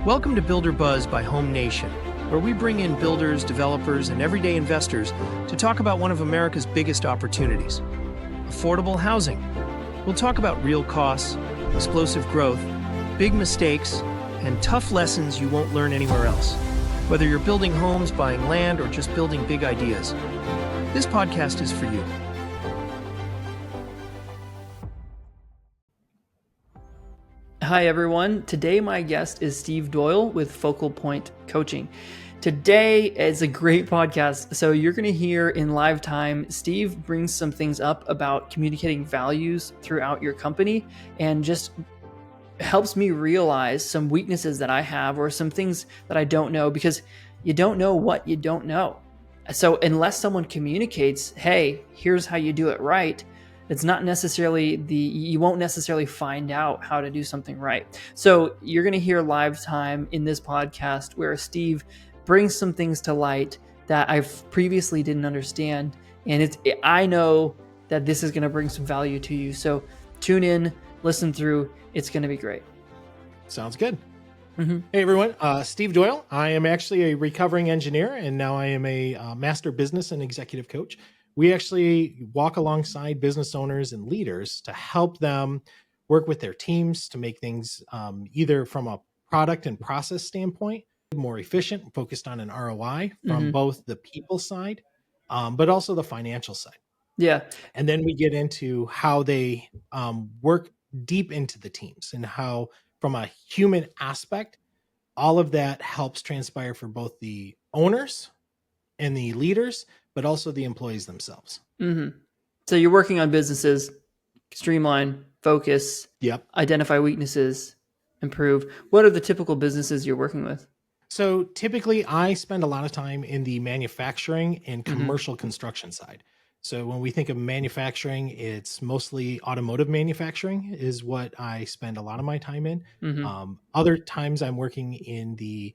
Welcome to Builder Buzz by Home Nation, where we bring in builders, developers, and everyday investors to talk about one of America's biggest opportunities, affordable housing. We'll talk about real costs, explosive growth, big mistakes, and tough lessons you won't learn anywhere else. Whether you're building homes, buying land, or just building big ideas, this podcast is for you. Hi everyone, today my guest is Steve Doyle with Focal Point Coaching. Today is a great podcast, so you're going to hear in live time, Steve brings some things up about communicating values throughout your company and just helps me realize some weaknesses that I have or some things that I don't know, because you don't know what you don't know. So unless someone communicates, hey, here's how you do it right, it's not necessarily you won't necessarily find out how to do something right. So you're going to hear live time in this podcast where Steve brings some things to light that I've previously didn't understand. And I know that this is going to bring some value to you. So tune in, listen through. It's going to be great. Sounds good. Mm-hmm. Hey everyone, Steve Doyle. I am actually a recovering engineer, and now I am a master business and executive coach. We actually walk alongside business owners and leaders to help them work with their teams to make things either from a product and process standpoint more efficient, focused on an ROI from both the people side, but also the financial side. Yeah. And then we get into how they work deep into the teams and how, from a human aspect, all of that helps transpire for both the owners and the leaders, but also the employees themselves. Mm-hmm. So you're working on businesses, streamline, focus, identify weaknesses, improve. What are the typical businesses you're working with? So typically I spend a lot of time in the manufacturing and commercial construction side. So when we think of manufacturing, it's mostly automotive manufacturing is what I spend a lot of my time in. Other times I'm working in the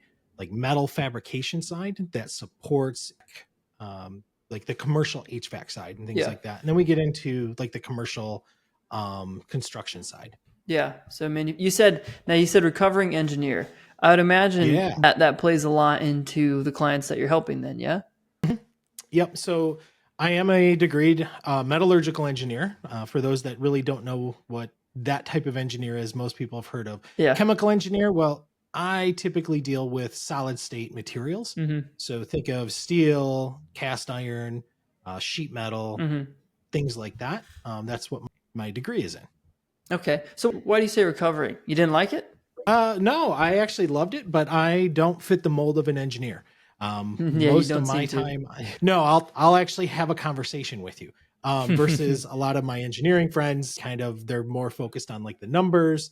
metal fabrication side that supports like the commercial HVAC side and things like that. And then we get into the commercial construction side. Yeah. So you said recovering engineer. I would imagine that plays a lot into the clients that you're helping then. Yeah. Yep. So I am a degreed metallurgical engineer. For those that really don't know what that type of engineer is, most people have heard of chemical engineer. Well, I typically deal with solid state materials. So think of steel, cast iron, sheet metal, things like that. That's what my degree is in. Okay. So why do you say recovering? You didn't like it? No, I actually loved it, but I don't fit the mold of an engineer. Most of my time, I'll actually have a conversation with you. Versus a lot of my engineering friends, they're more focused on the numbers,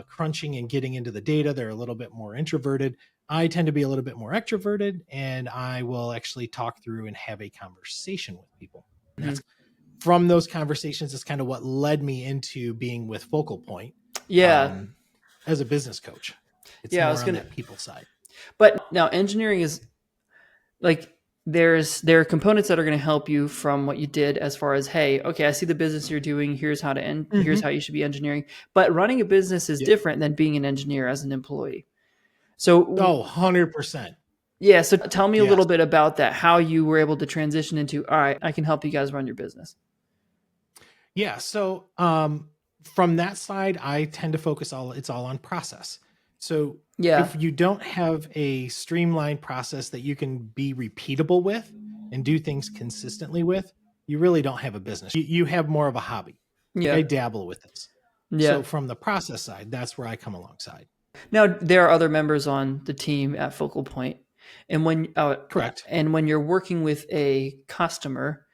crunching and getting into the data. They're a little bit more introverted. I tend to be a little bit more extroverted, and I will actually talk through and have a conversation with people. And that's from those conversations is kind of what led me into being with Focal Point. As a business coach. It's more on that people side. But now engineering is there are components that are going to help you from what you did as far as, hey, okay, I see the business you're doing. Here's how to end. Here's how you should be engineering. But running a business is different than being an engineer as an employee. So 100%. Yeah. So tell me a little bit about that, how you were able to transition into, all right, I can help you guys run your business. Yeah. So from that side, I tend to focus it's all on process. So if you don't have a streamlined process that you can be repeatable with and do things consistently with, you really don't have a business. You have more of a hobby. I dabble with this. So from the process side, that's where I come alongside. Now, there are other members on the team at Focal Point. And Correct. And when you're working with a customer,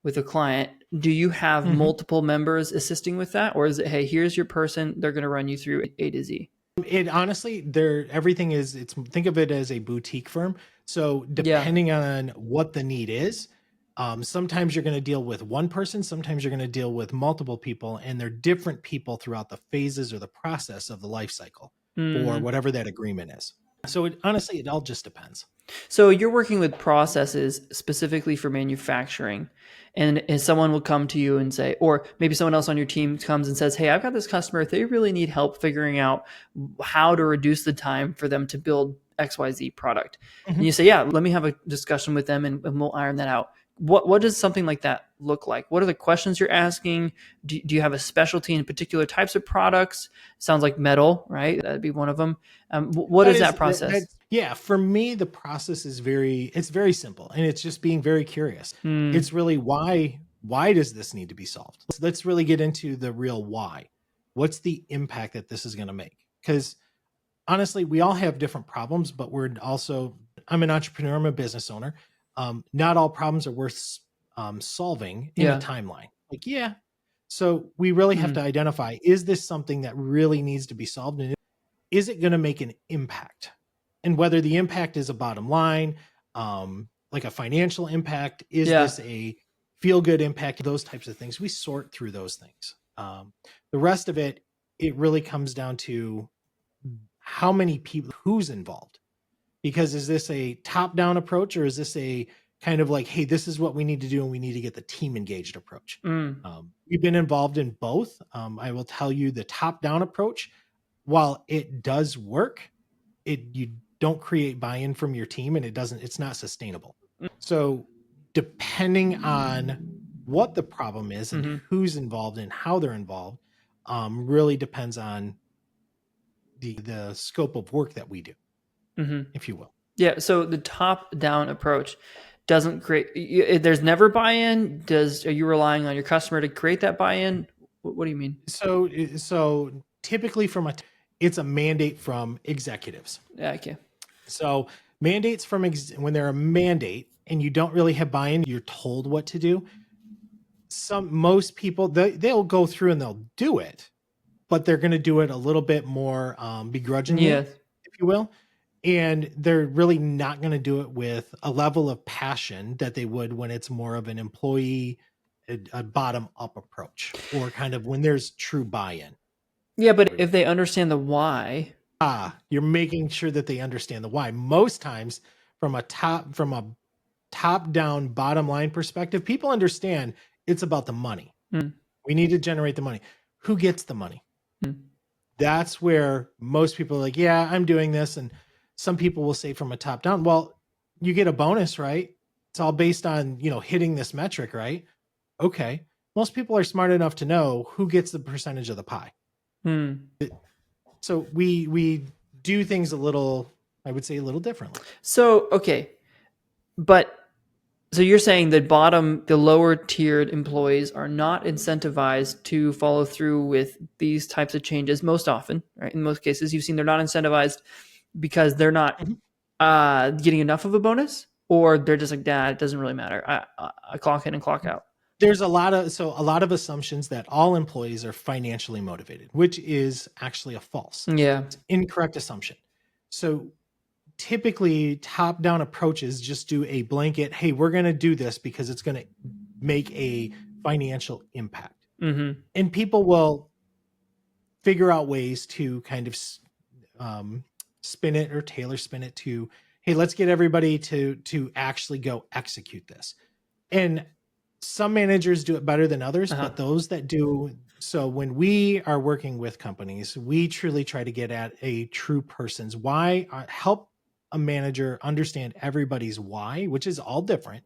with a client, do you have multiple members assisting with that? Or is it, hey, here's your person, they're going to run you through A to Z? It honestly, everything is, think of it as a boutique firm. So depending on what the need is, sometimes you're going to deal with one person, sometimes you're going to deal with multiple people, and they're different people throughout the phases or the process of the life cycle or whatever that agreement is. So honestly, it all just depends. So you're working with processes specifically for manufacturing, and someone will come to you and say, or maybe someone else on your team comes and says, hey, I've got this customer, they really need help figuring out how to reduce the time for them to build XYZ product. Mm-hmm. And you say, yeah, let me have a discussion with them and we'll iron that out. What does something like that look like? What are the questions you're asking? Do you have a specialty in particular types of products? Sounds like metal, right? That'd be one of them. What is that process? Yeah, for me, the process is it's very simple, and it's just being very curious. It's really why does this need to be solved? Let's really get into the real why. What's the impact that this is going to make? Because honestly, we all have different problems, but I'm an entrepreneur, I'm a business owner. Not all problems are worth solving in a timeline. So we really have to identify, is this something that really needs to be solved? And is it going to make an impact? And whether the impact is a bottom line, like a financial impact, is this a feel-good impact? Those types of things. We sort through those things. The rest of it really comes down to how many people, who's involved. Because is this a top-down approach, or is this a kind of like, hey, this is what we need to do and we need to get the team engaged approach? We've been involved in both. I will tell you, the top-down approach, while it does work, you don't create buy-in from your team, and it's not sustainable. So depending on what the problem is and who's involved and how they're involved, really depends on the scope of work that we do, if you will. Yeah. So the top-down approach doesn't create. There's never buy-in. Are you relying on your customer to create that buy-in? What do you mean? So typically it's a mandate from executives. Yeah. Okay. So mandates when they're a mandate and you don't really have buy-in, you're told what to do. Most people, they'll go through and they'll do it, but they're going to do it a little bit more begrudgingly, if you will. And they're really not going to do it with a level of passion that they would when it's more of an employee, a bottom-up approach, or kind of when there's true buy-in. Yeah, but if they understand the why, you're making sure that they understand the why. Most times, from a top-down, bottom-line perspective, people understand it's about the money. We need to generate the money. Who gets the money? That's where most people are like, yeah, I'm doing this. And some people will say from a top-down, well, you get a bonus, right? It's all based on, hitting this metric, right? Okay. Most people are smart enough to know who gets the percentage of the pie. So we do things I would say a little differently. So, okay. So you're saying that the lower tiered employees are not incentivized to follow through with these types of changes most often, right? In most cases, you've seen they're not incentivized because they're not getting enough of a bonus, or they're just like, it doesn't really matter. I clock in and clock out. There's a lot of assumptions that all employees are financially motivated, which is actually a false, incorrect assumption. So typically top-down approaches just do a blanket, hey, we're going to do this because it's going to make a financial impact. And people will figure out ways to kind of spin it or tailor spin it to, hey, let's get everybody to actually go execute this. And some managers do it better than others, but those that do, so when we are working with companies, we truly try to get at a true person's why, help a manager understand everybody's why, which is all different,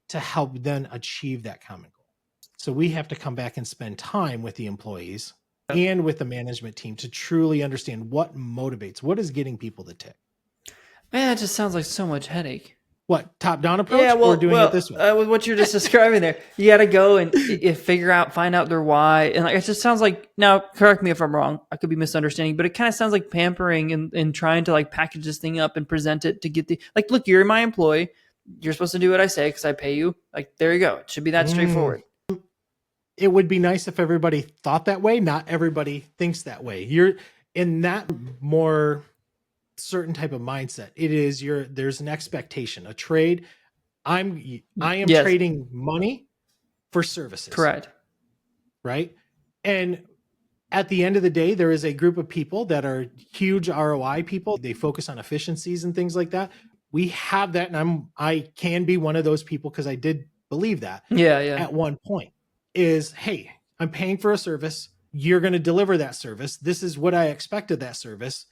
to help them achieve that common goal. So we have to come back and spend time with the employees and with the management team to truly understand what motivates, what is getting people to tick. Man, that just sounds like so much headache. What, top-down approach, or doing it this way? With what you're just describing there, you got to go and find out their why. And it just sounds like, now correct me if I'm wrong, I could be misunderstanding, but it kind of sounds like pampering and trying to package this thing up and present it to get look, you're my employee. You're supposed to do what I say because I pay you. There you go. It should be that straightforward. It would be nice if everybody thought that way. Not everybody thinks that way. You're in that more certain type of mindset. There's an expectation, a trade. I am trading money for services. Correct. Right. And at the end of the day, there is a group of people that are huge ROI people. They focus on efficiencies and things like that. We have that, and I can be one of those people because I did believe that at one point is, hey, I'm paying for a service. You're going to deliver that service. This is what I expected that service.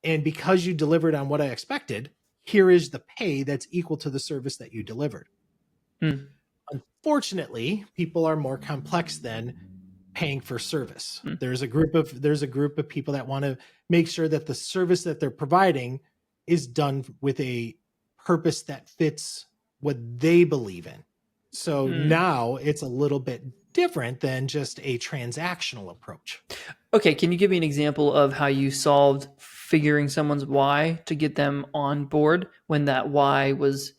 And because you delivered on what I expected, here is the pay that's equal to the service that you delivered. Unfortunately, people are more complex than paying for service. There's a group of people that want to make sure that the service that they're providing is done with a purpose that fits what they believe in. So now it's a little bit different than just a transactional approach. Okay, can you give me an example of how you solved figuring someone's why to get them on board when that why was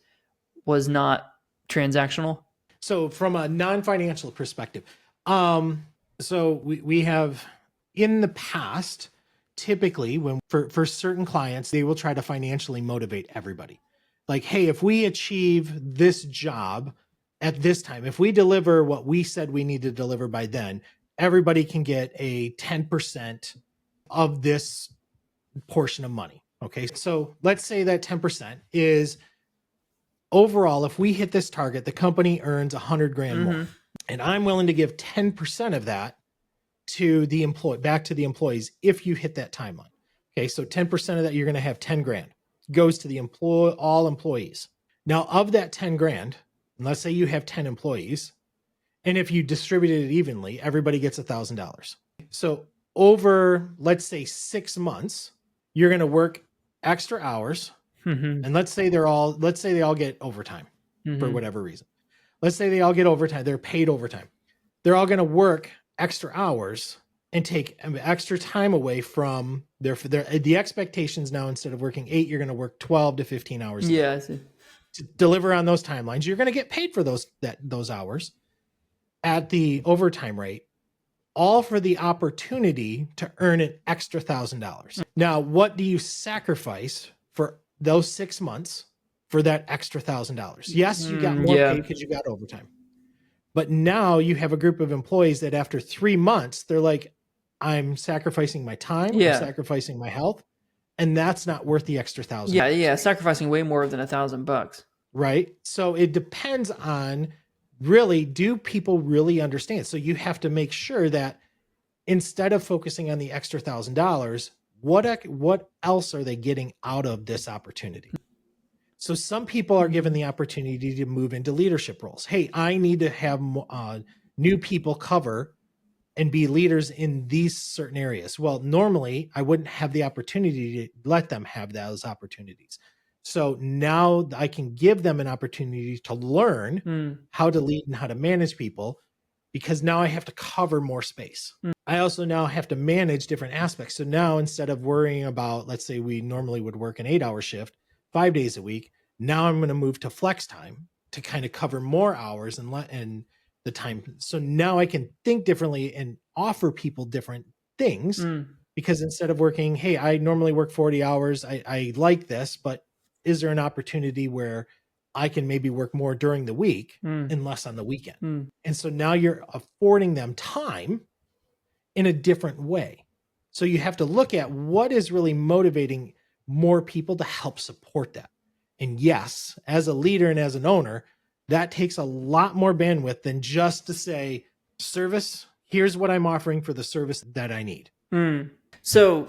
not transactional? So from a non-financial perspective, so we have in the past, typically when for certain clients, they will try to financially motivate everybody. Like, hey, if we achieve this job at this time, if we deliver what we said we need to deliver by then, everybody can get a 10% of this portion of money. Okay. So let's say that 10% is overall, if we hit this target, the company earns 100 grand more. And I'm willing to give 10% of that to the back to the employees if you hit that timeline. Okay. So 10% of that, you're going to have 10 grand goes to the all employees. Now of that 10 grand, and let's say you have 10 employees, and if you distributed it evenly, everybody gets $1,000. So over, let's say 6 months, you're going to work extra hours. And let's say they all get overtime for whatever reason. Let's say they all get overtime. They're paid overtime. They're all going to work extra hours and take extra time away from the expectations. Now, instead of working 8, you're going to work 12 to 15 hours. Yeah, I see. To deliver on those timelines. You're going to get paid for those hours at the overtime rate, all for the opportunity to earn an extra $1,000. Now, what do you sacrifice for those 6 months for that extra $1,000? Yes, you got more pay because you got overtime. But now you have a group of employees that after 3 months, they're like, I'm sacrificing my time, I'm sacrificing my health, and that's not worth the extra $1,000. Yeah, sacrificing way more than $1,000. Right? So it depends on really, do people really understand? So you have to make sure that instead of focusing on the extra $1,000, what else are they getting out of this opportunity? So some people are given the opportunity to move into leadership roles. Hey, I need to have new people cover and be leaders in these certain areas. Well, normally I wouldn't have the opportunity to let them have those opportunities. So now I can give them an opportunity to learn how to lead and how to manage people, because now I have to cover more space. I also now have to manage different aspects. So now instead of worrying about, let's say we normally would work an 8-hour shift, 5 days a week, now I'm going to move to flex time to kind of cover more hours and the time. So now I can think differently and offer people different things, because instead of working, hey, I normally work 40 hours. I like this, but is there an opportunity where I can maybe work more during the week and less on the weekend? And so now you're affording them time in a different way. So you have to look at what is really motivating more people to help support that. And yes, as a leader and as an owner, that takes a lot more bandwidth than just to say, service, here's what I'm offering for the service that I need. So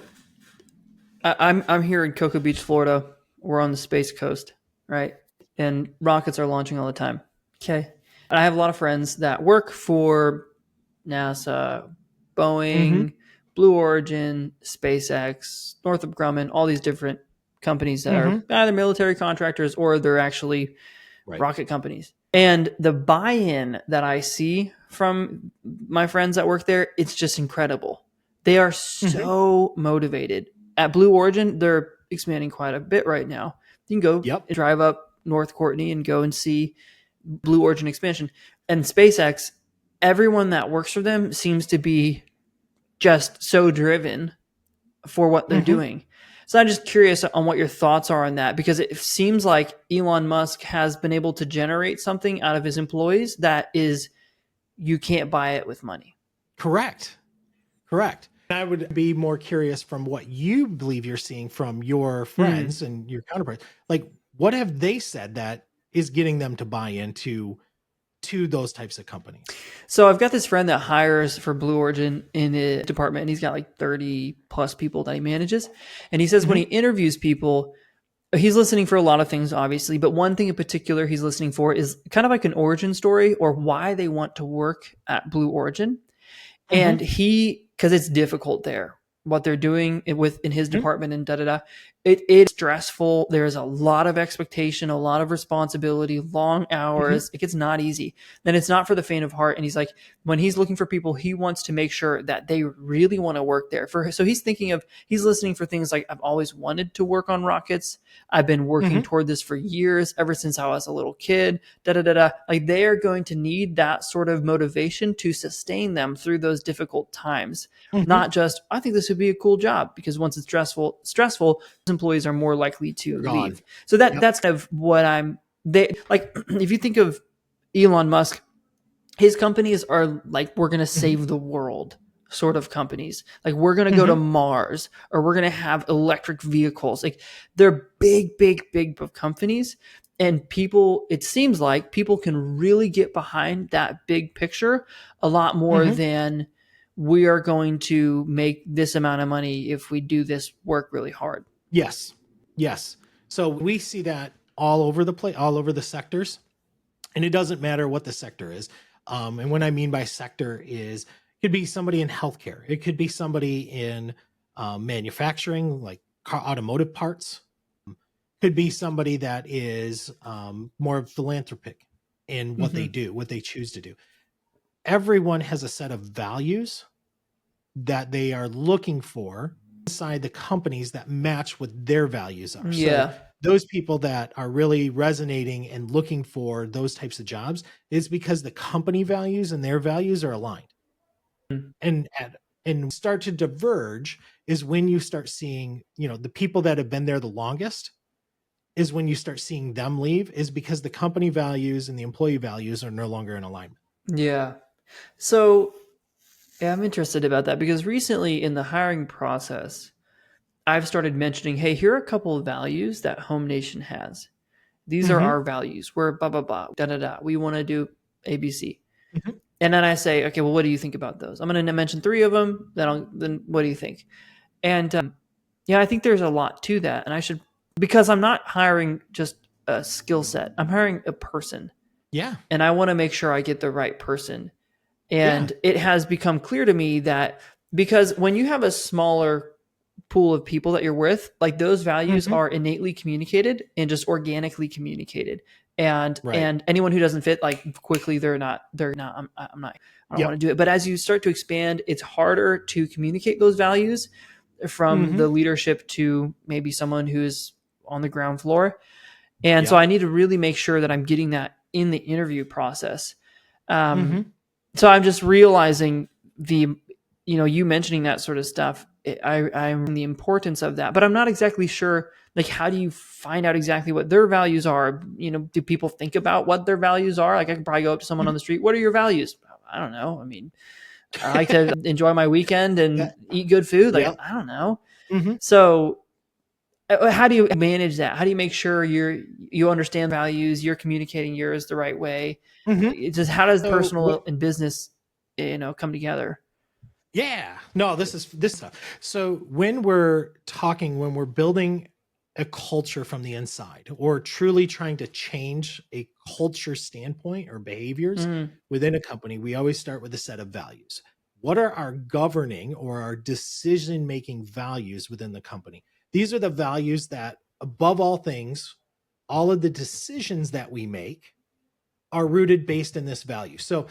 I'm here in Cocoa Beach, Florida. We're on the Space Coast, right? And rockets are launching all the time. Okay. And I have a lot of friends that work for NASA, Boeing, Blue Origin, SpaceX, Northrop Grumman, all these different companies that are either military contractors or they're actually rocket companies. And the buy-in that I see from my friends that work there, it's just incredible. They are so motivated. At Blue Origin, they're expanding quite a bit right now. You can go drive up North Courtney and go and see Blue Origin expansion. And SpaceX, everyone that works for them seems to be just so driven for what they're doing. So I'm just curious on what your thoughts are on that, because it seems like Elon Musk has been able to generate something out of his employees that is, you can't buy it with money. Correct. I would be more curious from what you believe you're seeing from your friends and your counterparts. Like, what have they said that is getting them to buy into those types of companies? So I've got this friend that hires for Blue Origin in a department, and he's got like 30 plus people that he manages. And he says when he interviews people, he's listening for a lot of things, obviously, but one thing in particular he's listening for is kind of like an origin story or why they want to work at Blue Origin. And because it's difficult there, what they're doing in his department and it's stressful. There's a lot of expectation, a lot of responsibility, long hours. It gets not easy. Then it's not for the faint of heart. And he's like, when he's looking for people, he wants to make sure that they really want to work there. So he's listening for things like, I've always wanted to work on rockets. I've been working toward this for years, ever since I was a little kid, Like, they are going to need that sort of motivation to sustain them through those difficult times. Not just, I think this would be a cool job, because once it's stressful, employees are more likely to leave. So that's kind of what if you think of Elon Musk, his companies are like, we're going to save the world sort of companies. Like, we're going to go to Mars, or we're going to have electric vehicles. Like, they're big companies. And it seems like people can really get behind that big picture a lot more than we are going to make this amount of money if we do this work really hard. Yes. So we see that all over the place, all over the sectors, and it doesn't matter what the sector is. And what I mean by sector is, it could be somebody in healthcare. It could be somebody in manufacturing, like automotive parts. Could be somebody that is more philanthropic in what they do, what they choose to do. Everyone has a set of values that they are looking for inside the companies that match what their values are. Yeah. So those people that are really resonating and looking for those types of jobs is because the company values and their values are aligned. And start to diverge is when you start seeing, the people that have been there the longest is when you start seeing them leave, is because the company values and the employee values are no longer in alignment. Yeah. So I'm interested about that, because recently in the hiring process, I've started mentioning, hey, here are a couple of values that Home Nation has. These are our values. We're blah, blah, blah, we want to do ABC. And then I say, okay, well, what do you think about those? I'm going to mention 3 of them. Then what do you think? And I think there's a lot to that. And because I'm not hiring just a skill set, I'm hiring a person. Yeah. And I want to make sure I get the right person. And it has become clear to me that, because when you have a smaller pool of people that you're with, like, those values are innately communicated and just organically communicated. And anyone who doesn't fit, like, quickly, I don't want to do it. But as you start to expand, it's harder to communicate those values from the leadership to maybe someone who's on the ground floor. And so I need to really make sure that I'm getting that in the interview process. So I'm just realizing you mentioning that sort of stuff, I'm the importance of that, but I'm not exactly sure, like, how do you find out exactly what their values are? Do people think about what their values are? Like, I could probably go up to someone on the street. What are your values? I don't know. I mean, I like to enjoy my weekend and eat good food. Like, I don't know. So how do you manage that? How do you make sure you understand values, you're communicating yours the right way? How does personal and business, come together? Yeah. No, this stuff. So when we're building a culture from the inside, or truly trying to change a culture standpoint or behaviors within a company, we always start with a set of values. What are our governing or our decision-making values within the company? These are the values that, above all things, all of the decisions that we make are rooted based in this value. So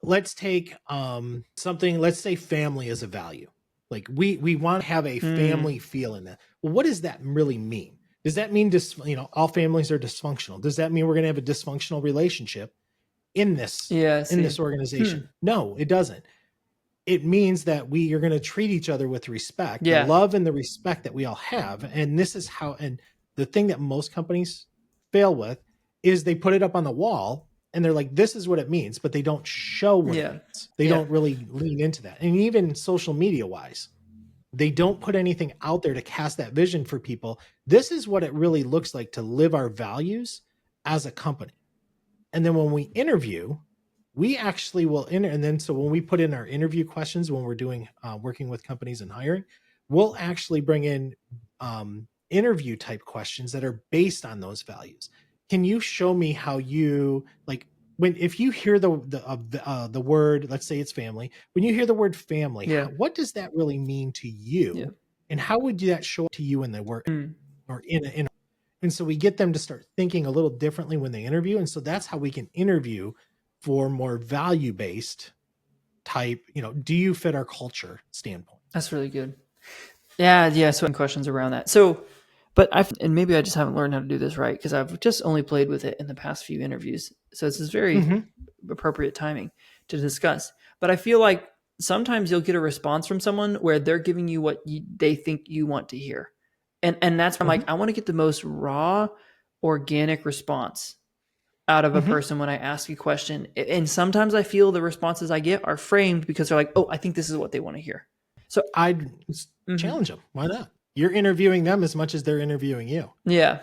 let's take let's say family is a value. Like, we want to have a family feel in that. Well, what does that really mean? Does that mean all families are dysfunctional? Does that mean we're going to have a dysfunctional relationship in this organization? No, it doesn't. It means that we are going to treat each other with respect, the love and the respect that we all have. And this is how, and the thing that most companies fail with is they put it up on the wall and they're like, this is what it means, but they don't show what it means. They don't really lean into that. And even social media wise, they don't put anything out there to cast that vision for people. This is what it really looks like to live our values as a company. And then when we interview, we actually will and then so when we put in our interview questions, when we're doing working with companies and hiring, we'll actually bring in interview type questions that are based on those values. Can you show me how you like if you hear the word, let's say it's family, when you hear the word family, what does that really mean to you? And how would that show up to you in the work or and so we get them to start thinking a little differently when they interview. And so that's how we can interview for more value-based type, do you fit our culture standpoint? That's really good. Yeah. So questions around that. So, and maybe I just haven't learned how to do this right because I've just only played with it in the past few interviews. So this is very appropriate timing to discuss. But I feel like sometimes you'll get a response from someone where they're giving you what they think you want to hear. And that's why I'm like, I want to get the most raw, organic response out of a person when I ask a question. And sometimes I feel the responses I get are framed because they're like, oh, I think this is what they want to hear. So I'd challenge them. Why not? You're interviewing them as much as they're interviewing you. Yeah.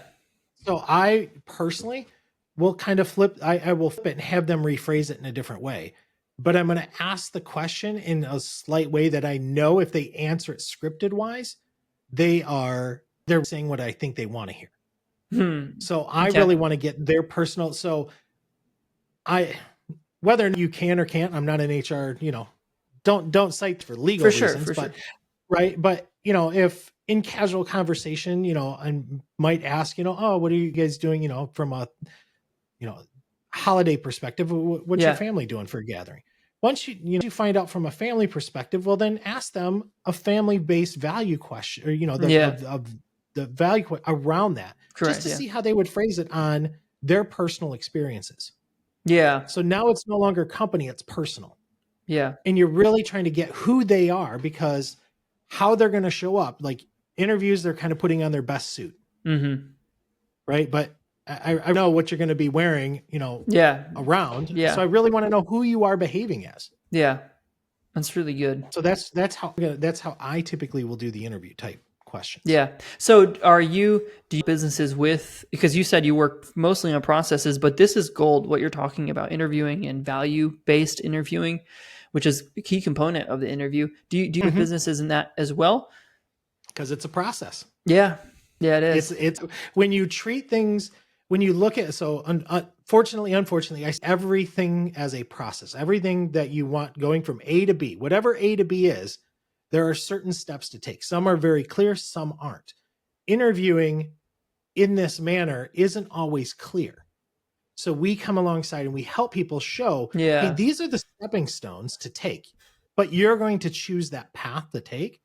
So I personally will kind of flip. I will flip it and have them rephrase it in a different way. But I'm going to ask the question in a slight way that I know if they answer it scripted wise, they're saying what I think they want to hear. So I really want to get their personal. So whether you can or can't, I'm not an HR, don't cite for legal reasons, but right. But, if in casual conversation, I might ask, oh, what are you guys doing, from a, holiday perspective, what's your family doing for a gathering? Once you find out from a family perspective, well, then ask them a family-based value question, or, the value around that, just to see how they would phrase it on their personal experiences. Yeah. So now it's no longer company, it's personal. Yeah. And you're really trying to get who they are, because how they're going to show up, like interviews, they're kind of putting on their best suit. Right. But I know what you're going to be wearing, around. Yeah. So I really want to know who you are behaving as. Yeah. That's really good. So that's how I typically will do the interview type questions. Yeah. So do you businesses because you said you work mostly on processes, but this is gold, what you're talking about, interviewing and value-based interviewing, which is a key component of the interview. Do you have businesses in that as well? Because it's a process. Yeah. Yeah, it is. It's when you treat things, when you look at, so unfortunately, I see everything as a process. Everything that you want going from A to B, whatever A to B is, there are certain steps to take. Some are very clear, some aren't. Interviewing in this manner isn't always clear. So we come alongside and we help people show, hey, these are the stepping stones to take, but you're going to choose that path to take.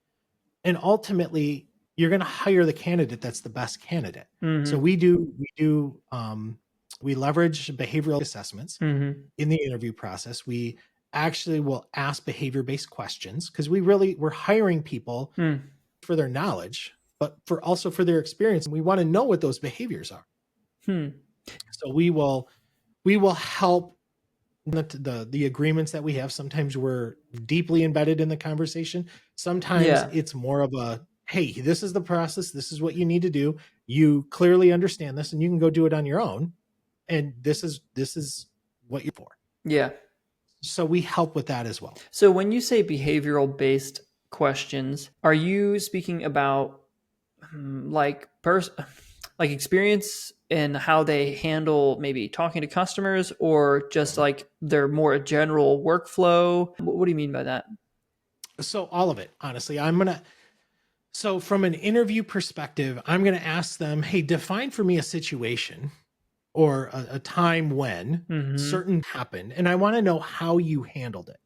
And ultimately, you're going to hire the candidate that's the best candidate. So we leverage behavioral assessments in the interview process. We actually will ask behavior-based questions because we're hiring people for their knowledge, but also for their experience. And we want to know what those behaviors are. So we will help the agreements that we have. Sometimes we're deeply embedded in the conversation. Sometimes it's more of a, hey, this is the process. This is what you need to do. You clearly understand this and you can go do it on your own. And this is what you're for. Yeah. So we help with that as well. So when you say behavioral based questions, are you speaking about like experience and how they handle maybe talking to customers, or just like their more general workflow? What do you mean by that? So all of it, honestly. So from an interview perspective, I'm going to ask them, hey, define for me a situation or a time when certain happened. And I want to know how you handled it.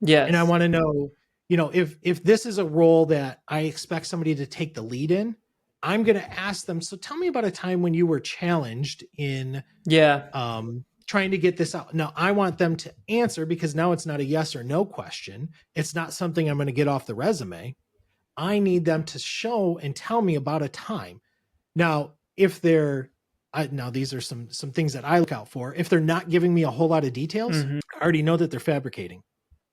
Yes. And I want to know, if this is a role that I expect somebody to take the lead in, I'm going to ask them, so tell me about a time when you were challenged in trying to get this out. Now, I want them to answer, because now it's not a yes or no question. It's not something I'm going to get off the resume. I need them to show and tell me about a time. Now, if they're now these are some things that I look out for. If they're not giving me a whole lot of details, I already know that they're fabricating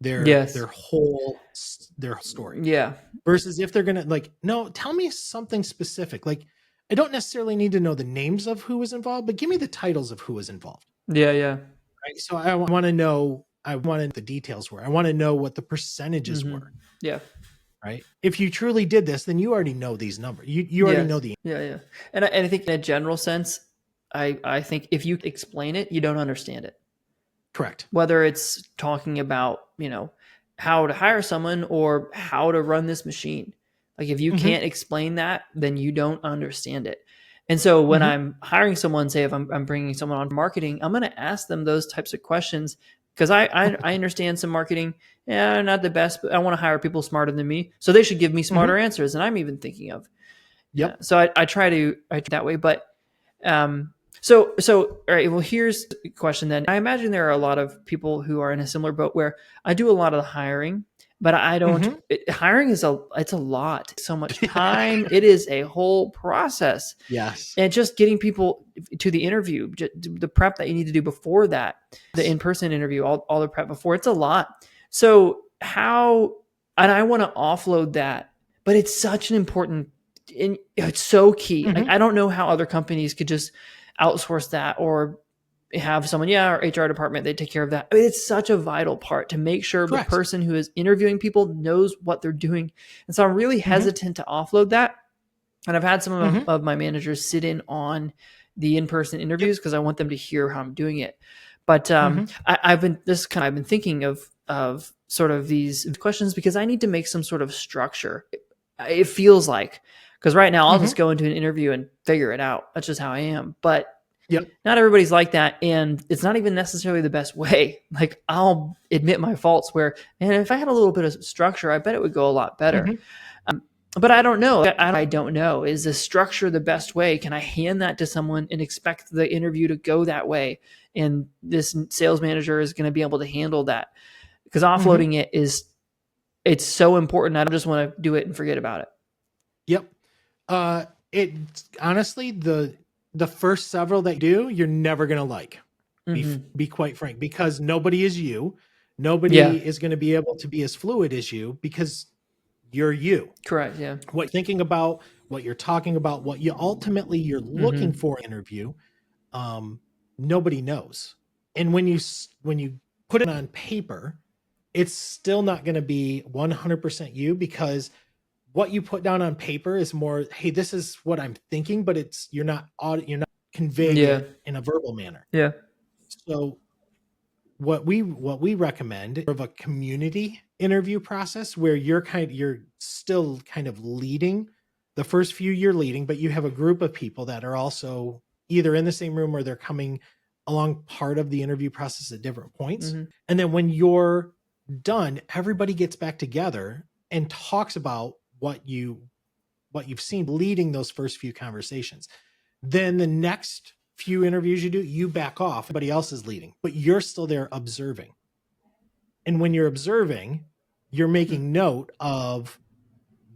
their whole story. Yeah. Versus if they're gonna like, no, tell me something specific. Like, I don't necessarily need to know the names of who was involved, but give me the titles of who was involved. Yeah, yeah. Right. So I want to know. I wanted the details were. I want to know what the percentages were. Yeah. Right. If you truly did this, then you already know these numbers. You already know the. Yeah, yeah. And I think in a general sense, I think if you explain it, you don't understand it. Correct. Whether it's talking about, how to hire someone or how to run this machine. Like if you can't explain that, then you don't understand it. And so when I'm hiring someone, say if I'm bringing someone on marketing, I'm going to ask them those types of questions because I understand some marketing. Yeah, I'm not the best, but I want to hire people smarter than me. So they should give me smarter answers than I'm even thinking of. Yep. So I try that way, but so all right. Well, here's the question then. I imagine there are a lot of people who are in a similar boat where I do a lot of the hiring, but I don't. Hiring it's a lot. So much time. It is a whole process. Yes. And just getting people to the interview, the prep that you need to do before that, the in-person interview, all the prep before, it's a lot. So and I want to offload that, but it's such an important. It's so key. Like I don't know how other companies could just outsource that or have someone, our HR department, they take care of that. I mean, it's such a vital part to make sure the person who is interviewing people knows what they're doing. And so I'm really hesitant to offload that. And I've had some of my managers sit in on the in-person interviews because I want them to hear how I'm doing it. But I've been thinking of sort of these questions because I need to make some sort of structure. It feels like, because right now I'll just go into an interview and figure it out. That's just how I am. But not everybody's like that. And it's not even necessarily the best way. Like I'll admit my faults where, and if I had a little bit of structure, I bet it would go a lot better. But I don't know. I don't know. Is the structure the best way? Can I hand that to someone and expect the interview to go that way? And this sales manager is going to be able to handle that because offloading it's so important. I don't just want to do it and forget about it. Yep. It honestly, the first several that you do, you're never going to like, be quite frank, because nobody is you. Nobody is going to be able to be as fluid as you because you're you. Correct. Yeah. What you're thinking about, what you're talking about, what you ultimately you're looking for in an interview, nobody knows. And when you put it on paper, it's still not going to be 100% you because what you put down on paper is more, hey, this is what I'm thinking, but you're not conveying it in a verbal manner. Yeah. So what we recommend of a community interview process where you're still kind of leading the first few you're leading, but you have a group of people that are also either in the same room or they're coming along part of the interview process at different points. And then when you're done, everybody gets back together and talks about what you've seen leading those first few conversations. Then the next few interviews you do, you back off. Everybody else is leading, but you're still there observing. And when you're observing, you're making note of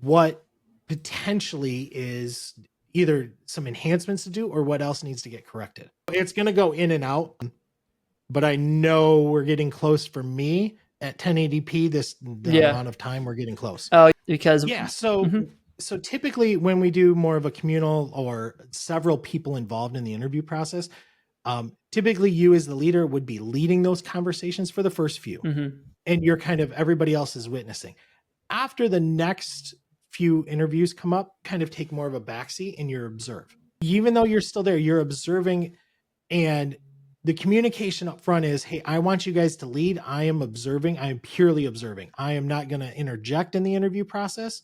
what potentially is either some enhancements to do or what else needs to get corrected. It's going to go in and out, but I know we're getting close for me at 1080p. The amount of time we're getting close. Oh, because So typically when we do more of a communal or several people involved in the interview process, typically you as the leader would be leading those conversations for the first few, and you're kind of everybody else is witnessing. After the next few interviews come up, kind of take more of a backseat and you're observe. Even though you're still there, you're observing, and the communication up front is, hey, I want you guys to lead. I am observing. I am purely observing. I am not going to interject in the interview process.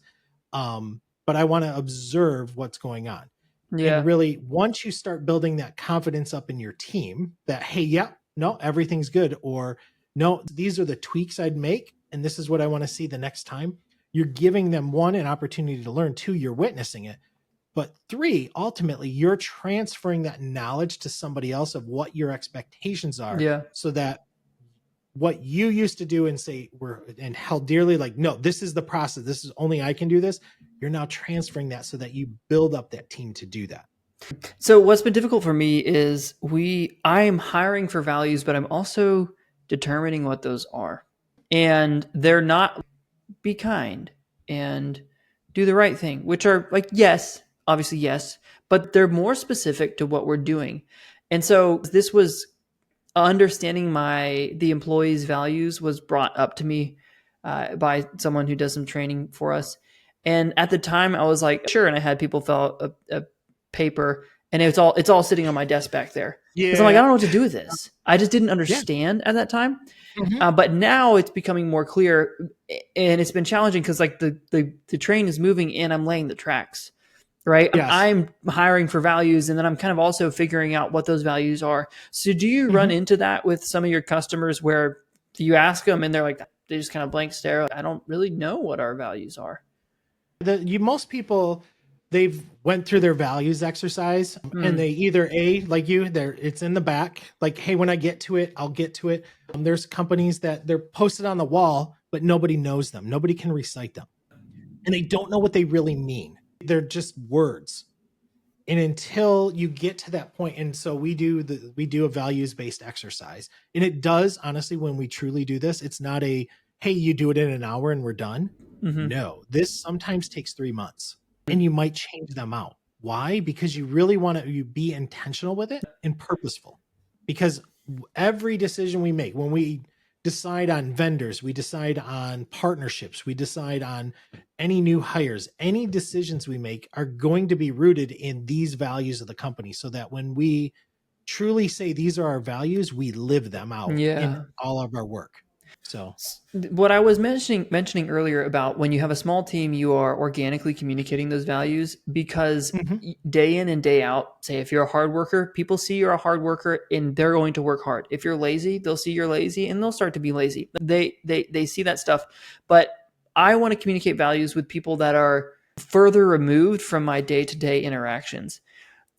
But I want to observe what's going on. Yeah. And really, once you start building that confidence up in your team that, hey, no, everything's good, or no, these are the tweaks I'd make, and this is what I want to see the next time. You're giving them, one, an opportunity to learn. Two, you're witnessing it. But three, ultimately, you're transferring that knowledge to somebody else of what your expectations are. Yeah. So that what you used to do and say and held dearly, like, no, this is the process. This is only I can do this. You're now transferring that so that you build up that team to do that. So what's been difficult for me is I am hiring for values, but I'm also determining what those are. And they're not be kind and do the right thing, which are like, yes, obviously, yes, but they're more specific to what we're doing. And so this was understanding the employees' values was brought up to me by someone who does some training for us. And at the time I was like, sure. And I had people fill out a paper, and it's all sitting on my desk back there. Because I'm like, I don't know what to do with this. I just didn't understand at that time. But now it's becoming more clear, and it's been challenging because like the train is moving and I'm laying the tracks, right? Yes. I'm hiring for values, and then I'm kind of also figuring out what those values are. So do you run into that with some of your customers where you ask them and they're like, they just kind of blank stare? I don't really know what our values are. Most people, they've went through their values exercise and they either it's in the back, like, hey, when I get to it, I'll get to it. There's companies that they're posted on the wall, but nobody knows them. Nobody can recite them. And they don't know what they really mean. They're just words. And until you get to that point, and so we do a values-based exercise. And it does, honestly, when we truly do this, it's not a, hey, you do it in an hour and we're done. No, this sometimes takes 3 months, and you might change them out. Why? Because you really want to be intentional with it and purposeful. Because every decision we make, when we decide on vendors, we decide on partnerships, we decide on any new hires, any decisions we make are going to be rooted in these values of the company, so that when we truly say these are our values, we live them out in all of our work. So what I was mentioning earlier about when you have a small team, you are organically communicating those values because day in and day out, say if you're a hard worker, people see you're a hard worker and they're going to work hard. If you're lazy, they'll see you're lazy and they'll start to be lazy. They see that stuff. But I want to communicate values with people that are further removed from my day-to-day interactions.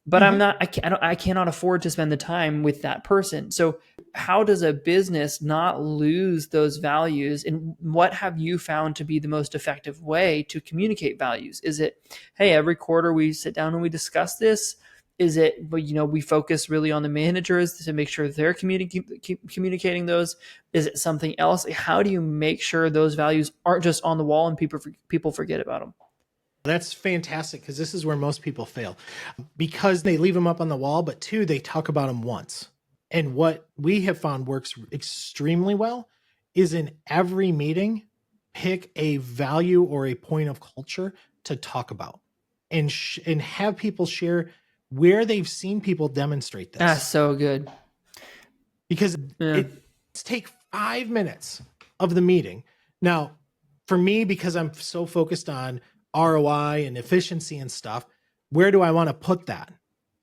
But I cannot afford to spend the time with that person. So how does a business not lose those values? And what have you found to be the most effective way to communicate values? Is it, hey, every quarter we sit down and we discuss this? Is it, we focus really on the managers to make sure they're communicating those? Is it something else? How do you make sure those values aren't just on the wall and people forget about them? That's fantastic, because this is where most people fail, because they leave them up on the wall, but two, they talk about them once. And what we have found works extremely well is in every meeting, pick a value or a point of culture to talk about, and have people share where they've seen people demonstrate this. That's so good. Because it's take 5 minutes of the meeting. Now, for me, because I'm so focused on ROI and efficiency and stuff, where do I want to put that?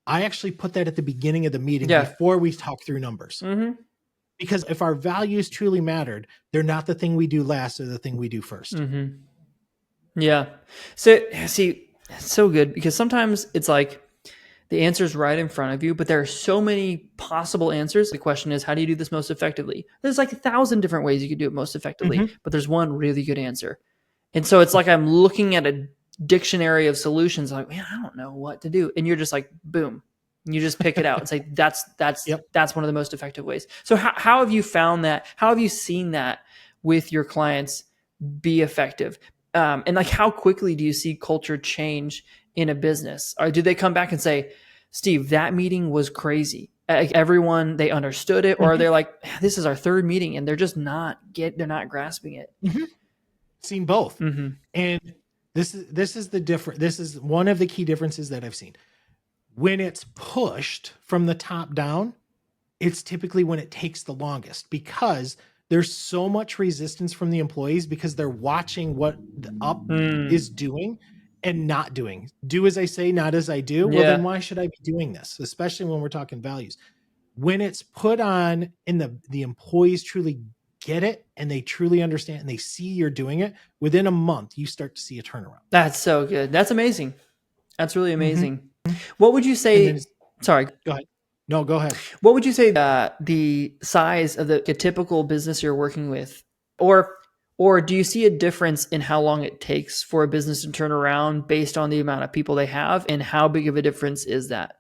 I actually put that at the beginning of the meeting before we talk through numbers. Because if our values truly mattered, they're not the thing we do last, they're the thing we do first. Yeah. So see, it's so good, because sometimes it's like the answer is right in front of you, but there are so many possible answers. The question is, how do you do this most effectively? There's like 1,000 different ways you could do it most effectively, but there's one really good answer. And so it's like I'm looking at a dictionary of solutions. I'm like, man, I don't know what to do. And you're just like, boom. And you just pick it out and say, that's one of the most effective ways. So how have you found that? How have you seen that with your clients be effective? And like, how quickly do you see culture change in a business? Or do they come back and say, Steve, that meeting was crazy. Everyone, they understood it, or they're like, this is our third meeting and they're just they're not grasping it. Seen both. And this is the difference. This is one of the key differences that I've seen. When it's pushed from the top down, it's typically when it takes the longest, because there's so much resistance from the employees, because they're watching what the up is doing and not doing. Do as I say, not as I do. Well, then why should I be doing this? Especially when we're talking values. When it's put on and the employees truly get it and they truly understand and they see you're doing it, within a month, you start to see a turnaround. That's so good. That's amazing. That's really amazing. What would you say? Sorry. Go ahead. No, go ahead. What would you say the size of a typical business you're working with, or do you see a difference in how long it takes for a business to turn around based on the amount of people they have, and how big of a difference is that?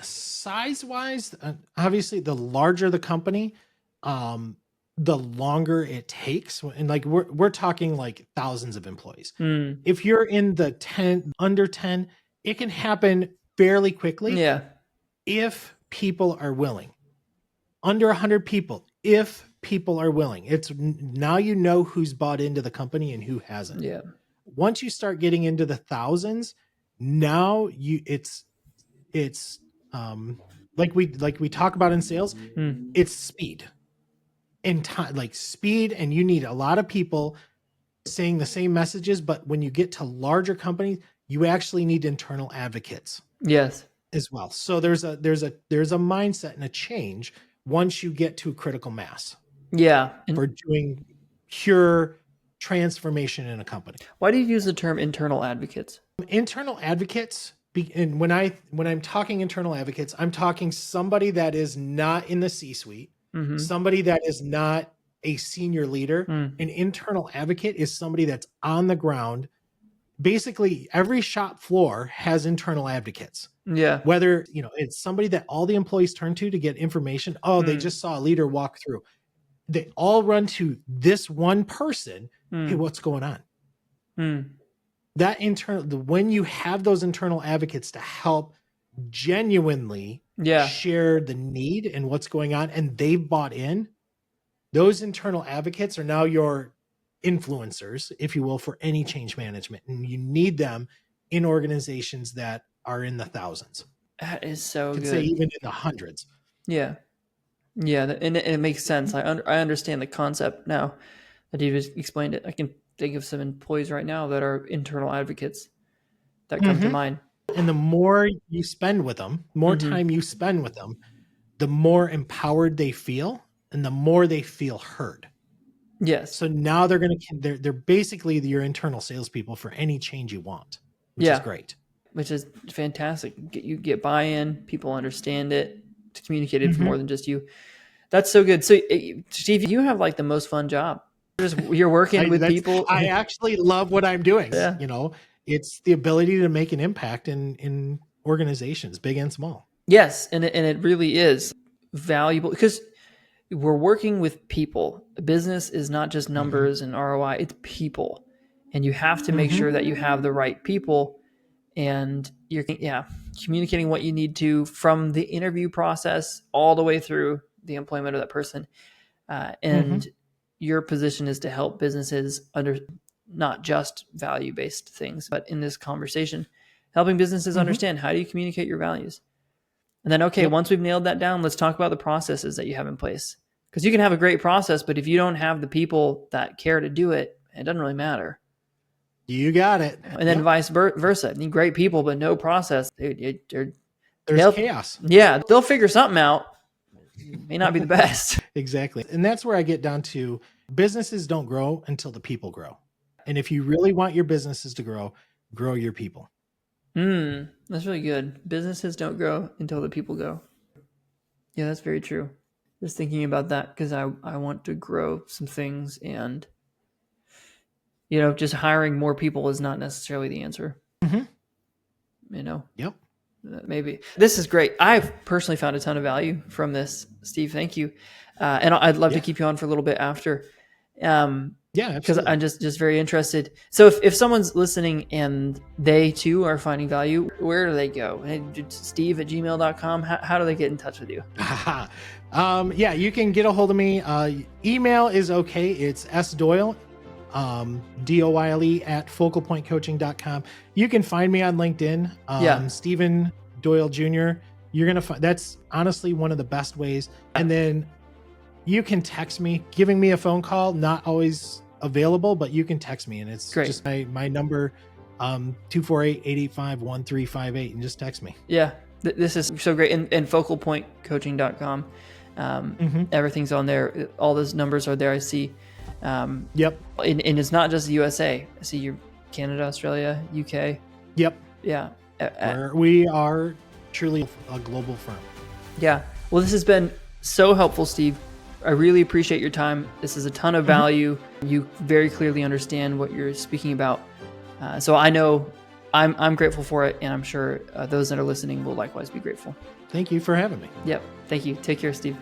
Size wise, obviously the larger the company, the longer it takes. And like we're talking like thousands of employees. If you're in the under 10, it can happen fairly quickly. Yeah. If people are willing. Under 100 people, if people are willing. It's now you know who's bought into the company and who hasn't. Yeah. Once you start getting into the thousands, now it's like we talk about in sales, it's speed and time, like speed, and you need a lot of people saying the same messages. But when you get to larger companies, you actually need internal advocates. Yes. As well. So there's a mindset and a change once you get to critical mass. Yeah. For doing pure transformation in a company. Why do you use the term internal advocates? Internal advocates, and when I'm talking internal advocates, I'm talking somebody that is not in the C-suite, somebody that is not a senior leader. An internal advocate is somebody that's on the ground. Basically, every shop floor has internal advocates. Yeah. Whether, it's somebody that all the employees turn to get information. Oh, they just saw a leader walk through. They all run to this one person. Hey, what's going on? That when you have those internal advocates to help genuinely share the need and what's going on, and they've bought in, those internal advocates are now your influencers, if you will, for any change management. And you need them in organizations that are in the thousands. That is so good. Say even in the hundreds. Yeah. Yeah. And it makes sense. I understand the concept now that you just explained it. I can think of some employees right now that are internal advocates that come to mind. And the more you spend with them, more time you spend with them, the more empowered they feel and the more they feel heard. Yes. So now they're basically your internal salespeople for any change you want, which is great. Which is fantastic. You get buy-in, people understand it, it's communicated for more than just you. That's so good. So Steve, you have like the most fun job. You're working with people. I actually love what I'm doing. Yeah. It's the ability to make an impact in organizations, big and small. Yes. And it really is valuable because we're working with people. Business is not just numbers and ROI, it's people. And you have to make sure that you have the right people and you're communicating what you need to from the interview process all the way through the employment of that person. And your position is to help businesses under not just value-based things, but in this conversation, helping businesses understand how do you communicate your values. And then, once we've nailed that down, let's talk about the processes that you have in place. Because you can have a great process, but if you don't have the people that care to do it, it doesn't really matter. You got it. And then vice versa. You need great people, but no process. There's chaos. Yeah, they'll figure something out. May not be the best. Exactly. And that's where I get down to businesses don't grow until the people grow. And if you really want your businesses to grow your people. That's really good. Businesses don't grow until the people go. Yeah, that's very true. Just thinking about that because I want to grow some things and, just hiring more people is not necessarily the answer. Yep. Maybe. This is great. I've personally found a ton of value from this, Steve. Thank you. And I'd love to keep you on for a little bit after. Because I'm just very interested. So if someone's listening and they too are finding value, where do they go? Steve@gmail.com. How do they get in touch with you? You can get a hold of me. Email is okay. It's sdoyle, DOYLE at focalpointcoaching.com. You can find me on LinkedIn. Stephen Doyle Jr. You're going to find that's honestly one of the best ways. And then you can text me, giving me a phone call, not always available, but you can text me and it's great. Just my number, 248-885-1358 and just text me. Yeah. This is so great. And focalpointcoaching.com. Everything's on there. All those numbers are there. I see. Yep. And it's not just the USA. I see your Canada, Australia, UK. Yep. Yeah. We are truly a global firm. Yeah. Well, this has been so helpful, Steve. I really appreciate your time. This is a ton of value. You very clearly understand what you're speaking about. So I know I'm grateful for it, and I'm sure those that are listening will likewise be grateful. Thank you for having me. Yep. Thank you. Take care, Steve.